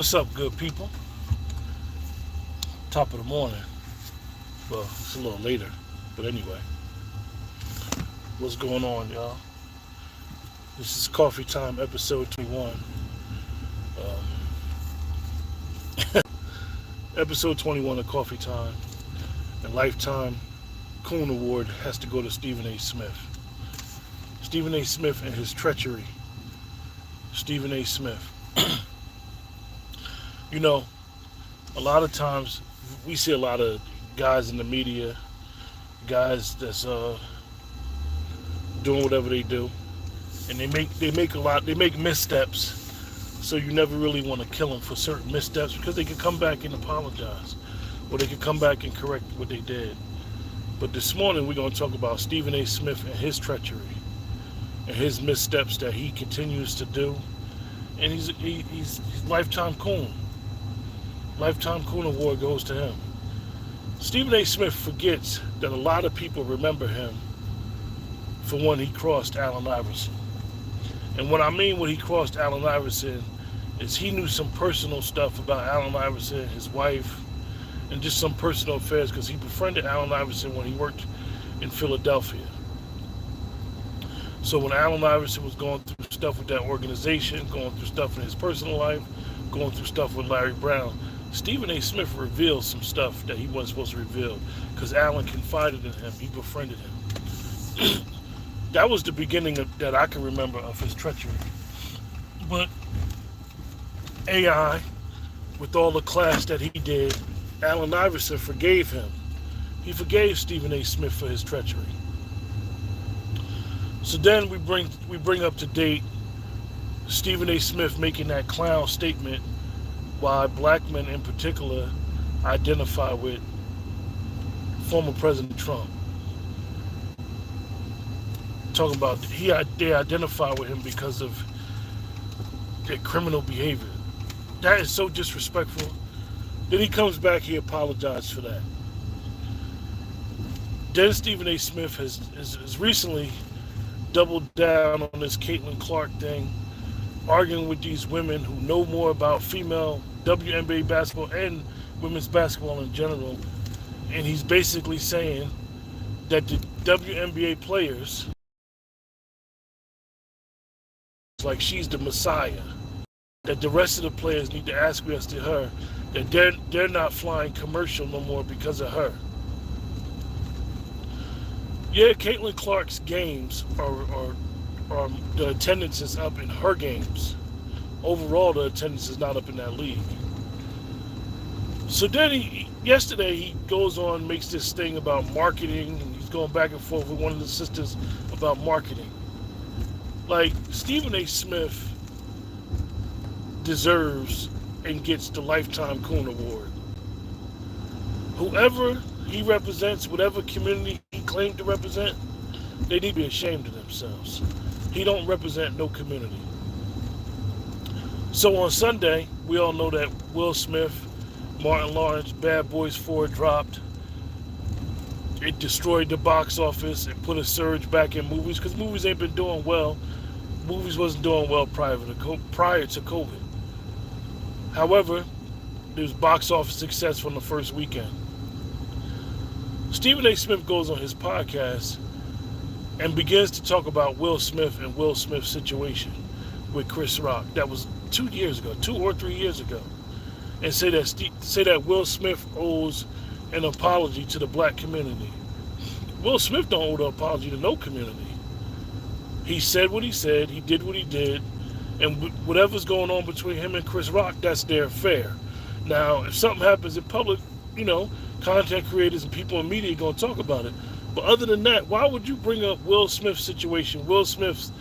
What's up, good people? Top of the morning. Well, it's a little later, but anyway, what's going on, y'all? This is Coffee Time, episode 21. Episode 21 of Coffee Time, and Lifetime Coon Award has to go to Stephen A. Smith. Stephen A. Smith and his treachery. Stephen A. Smith. You know, a lot of times we see a lot of guys in the media, guys that's doing whatever they do, and they make missteps. So you never really want to kill them for certain missteps because they could come back and apologize, or they could come back and correct what they did. But this morning we're going to talk about Stephen A. Smith and his treachery and his missteps that he continues to do, and he's lifetime coon. Lifetime Coon Award goes to him. Stephen A. Smith forgets that a lot of people remember him for when he crossed Allen Iverson. And what I mean when he crossed Allen Iverson is he knew some personal stuff about Allen Iverson, his wife, and just some personal affairs because he befriended Allen Iverson when he worked in Philadelphia. So when Allen Iverson was going through stuff with that organization, going through stuff in his personal life, going through stuff with Larry Brown, Stephen A. Smith revealed some stuff that he wasn't supposed to reveal because Allen confided in him. He befriended him. That was the beginning that I can remember of his treachery. But AI, with all the class that he did, Allen Iverson forgave him. He forgave Stephen A. Smith for his treachery. So then we bring up to date Stephen A. Smith making that clown statement why black men in particular identify with former President Trump. Talking about they identify with him because of their criminal behavior. That is so disrespectful. Then he comes back, he apologized for that. Then Stephen A. Smith has recently doubled down on this Caitlin Clark thing, arguing with these women who know more about female WNBA basketball and women's basketball in general. And he's basically saying that the WNBA players, like she's the messiah, that the rest of the players need to acquiesce to her, that they're not flying commercial no more because of her. Yeah, Caitlin Clark's games are the attendance is up in her games. Overall, the attendance is not up in that league. So then yesterday he goes on, makes this thing about marketing, and he's going back and forth with one of the sisters about marketing. Like, Stephen A. Smith deserves and gets the Lifetime Coon Award. Whoever he represents, whatever community he claimed to represent, they need to be ashamed of themselves. He don't represent no community. So on Sunday, we all know that Will Smith, Martin Lawrence, Bad Boys 4 dropped. It destroyed the box office. It put a surge back in movies because movies ain't been doing well. Movies wasn't doing well prior to COVID. However, there was box office success from the first weekend. Stephen A. Smith goes on his podcast and begins to talk about Will Smith and Will Smith's situation with Chris Rock. That was 2 or 3 years ago, and say that Will Smith owes an apology to the black community. Will Smith don't owe the apology to no community. He said what he said, he did what he did, and whatever's going on between him and Chris Rock, that's their affair. Now, if something happens in public, content creators and people in media are going to talk about it. But other than that, why would you bring up Will Smith's situation? Will Smith's,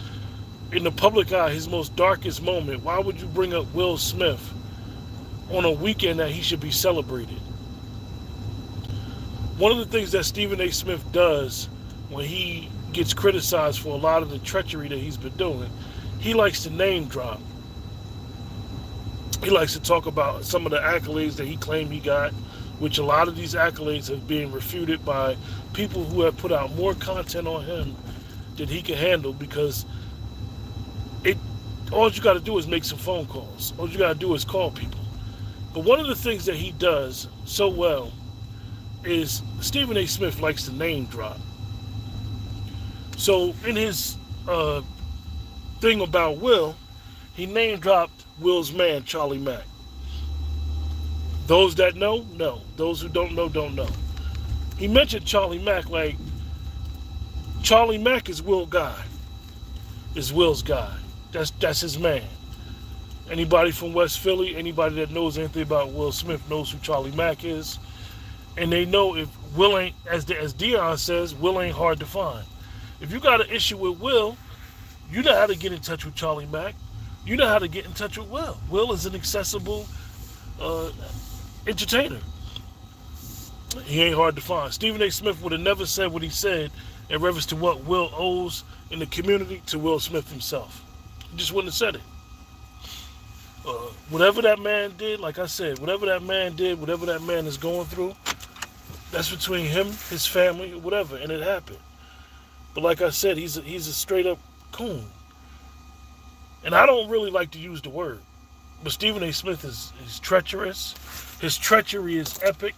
in the public eye, his most darkest moment. Why would you bring up Will Smith on a weekend that he should be celebrated? One of the things that Stephen A. Smith does when he gets criticized for a lot of the treachery that he's been doing, he likes to name drop. He likes to talk about some of the accolades that he claimed he got, which a lot of these accolades have been refuted by people who have put out more content on him than he can handle, because all you got to do is make some phone calls. All you got to do is call people. But one of the things that he does so well is Stephen A. Smith likes to name drop. So in his uh, thing about Will, he name dropped Will's man, Charlie Mack. Those that know, know. Those who don't know, don't know. He mentioned Charlie Mack like Charlie Mack is Will guy, is Will's guy. That's his man. Anybody from West Philly, anybody that knows anything about Will Smith knows who Charlie Mack is, and they know if Will ain't, as Dion says, Will ain't hard to find. If you got an issue with Will, you know how to get in touch with Charlie Mack. You know how to get in touch with Will. Will is an accessible uh, entertainer. He ain't hard to find. Stephen A. Smith would have never said what he said in reference to what Will owes in the community to Will Smith himself. He just wouldn't have said it. Whatever that man did, like I said, whatever that man did, whatever that man is going through, that's between him, his family, whatever, and it happened. But like I said, he's a straight up coon. And I don't really like to use the word, but Stephen A. Smith is treacherous. His treachery is epic.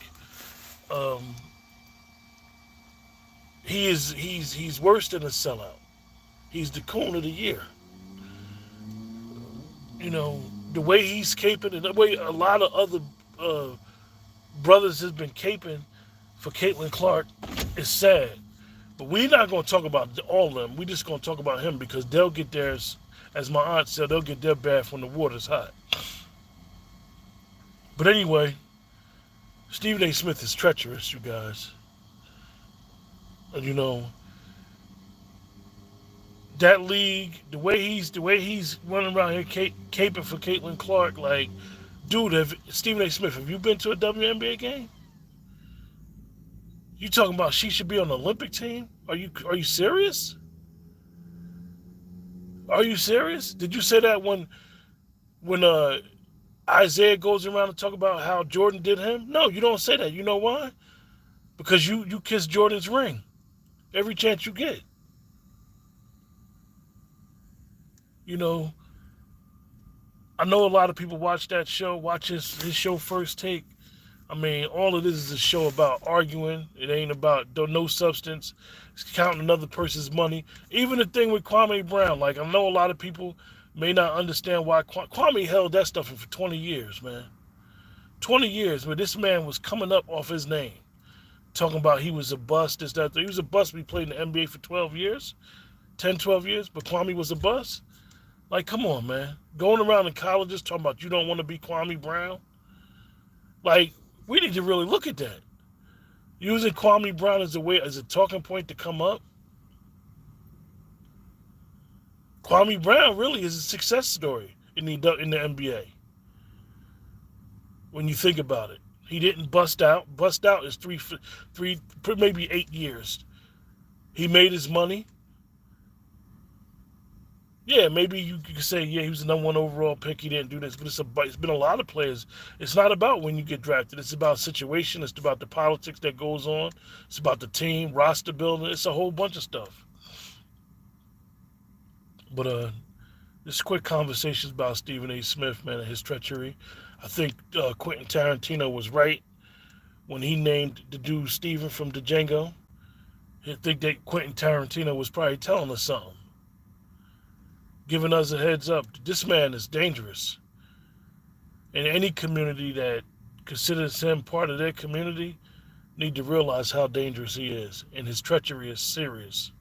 He's worse than a sellout. He's the coon of the year. You know, the way he's caping and the way a lot of other brothers has been caping for Caitlin Clark is sad. But we're not going to talk about all of them. We're just going to talk about him because they'll get theirs, as my aunt said, they'll get their bath when the water's hot. But anyway, Stephen A. Smith is treacherous, you guys. And you know, that league, the way he's running around here caping for Caitlin Clark, like, dude, Stephen A. Smith, have you been to a WNBA game? You talking about she should be on the Olympic team? Are you serious? Are you serious? Did you say that when Isaiah goes around and talk about how Jordan did him? No, you don't say that. You know why? Because you kiss Jordan's ring every chance you get. You know, I know a lot of people watch that show, watch his show First Take. I mean, all of this is a show about arguing. It ain't about no substance. It's counting another person's money. Even the thing with Kwame Brown, like, I know a lot of people may not understand why Kwame held that stuff for 20 years, man. 20 years, but this man was coming up off his name. Talking about he was a bust, this, that. He was a bust. We played in the NBA for 12 years, 10, 12 years, but Kwame was a bust. Like, come on, man. Going around in colleges talking about you don't want to be Kwame Brown. Like, we need to really look at that. Using Kwame Brown as a talking point to come up. Kwame Brown really is a success story in the NBA. When you think about it, he didn't bust out. Bust out is three, maybe 8 years. He made his money. Yeah, maybe you could say, yeah, he was the number one overall pick. He didn't do this, but it's been a lot of players. It's not about when you get drafted. It's about situation. It's about the politics that goes on. It's about the team, roster building. It's a whole bunch of stuff. But this quick conversations about Stephen A. Smith, man, and his treachery. I think Quentin Tarantino was right when he named the dude Steven from Django. I think that Quentin Tarantino was probably telling us something. Giving us a heads up. This man is dangerous. And any community that considers him part of their community need to realize how dangerous he is. And his treachery is serious.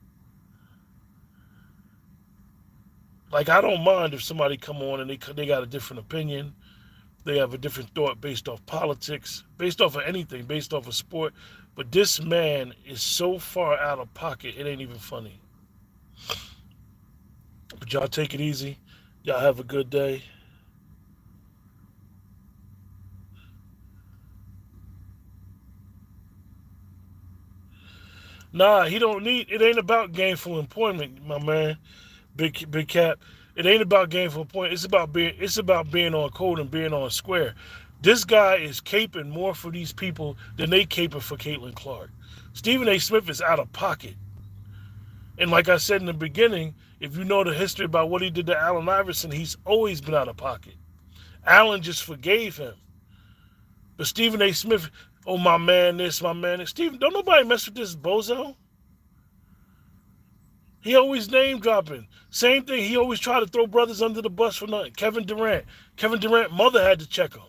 Like, I don't mind if somebody come on and they got a different opinion. They have a different thought based off politics, based off of anything, based off of sport. But this man is so far out of pocket, it ain't even funny. But y'all take it easy. Y'all have a good day. Nah, he don't need. It ain't about gainful employment, my man. Big Cap. It ain't about gainful employment. It's about being on code and being on square. This guy is caping more for these people than they caping for Caitlin Clark. Stephen A. Smith is out of pocket. And like I said in the beginning, if you know the history about what he did to Allen Iverson, he's always been out of pocket. Allen just forgave him. But Stephen A. Smith, oh my man, this, my man, this. Stephen, don't nobody mess with this bozo. He always name dropping. Same thing. He always try to throw brothers under the bus for nothing. Kevin Durant. Kevin Durant mother had to check him.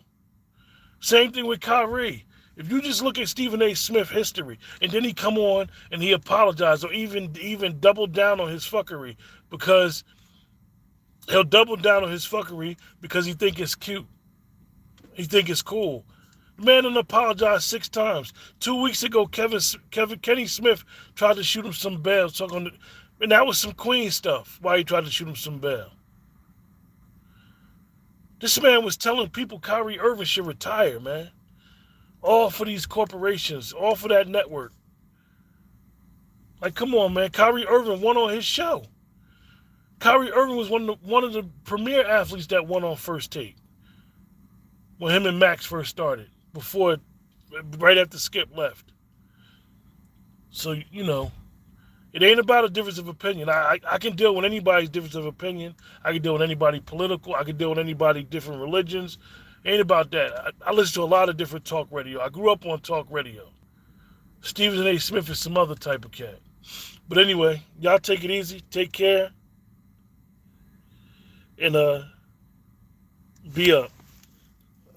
Same thing with Kyrie. If you just look at Stephen A. Smith history, and then he come on and he apologized, or even double down on his fuckery, because he'll double down on his fuckery because he think it's cute. He think it's cool. The man done apologized 6 times. 2 weeks ago, Kenny Smith tried to shoot him some bail, and that was some Queen stuff. Why he tried to shoot him some bail? This man was telling people Kyrie Irving should retire, man. All for these corporations, all for that network. Like, come on, man. Kyrie Irving won on his show. Kyrie Irving was one of the premier athletes that won on First Take when him and Max first started, right after Skip left. So, it ain't about a difference of opinion. I can deal with anybody's difference of opinion. I can deal with anybody political. I can deal with anybody different religions. Ain't about that. I listen to a lot of different talk radio. I grew up on talk radio. Stephen A. Smith is some other type of cat. But anyway, y'all take it easy. Take care. And be up.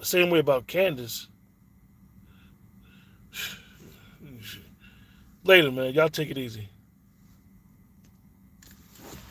Same way about Candace. Later, man. Y'all take it easy.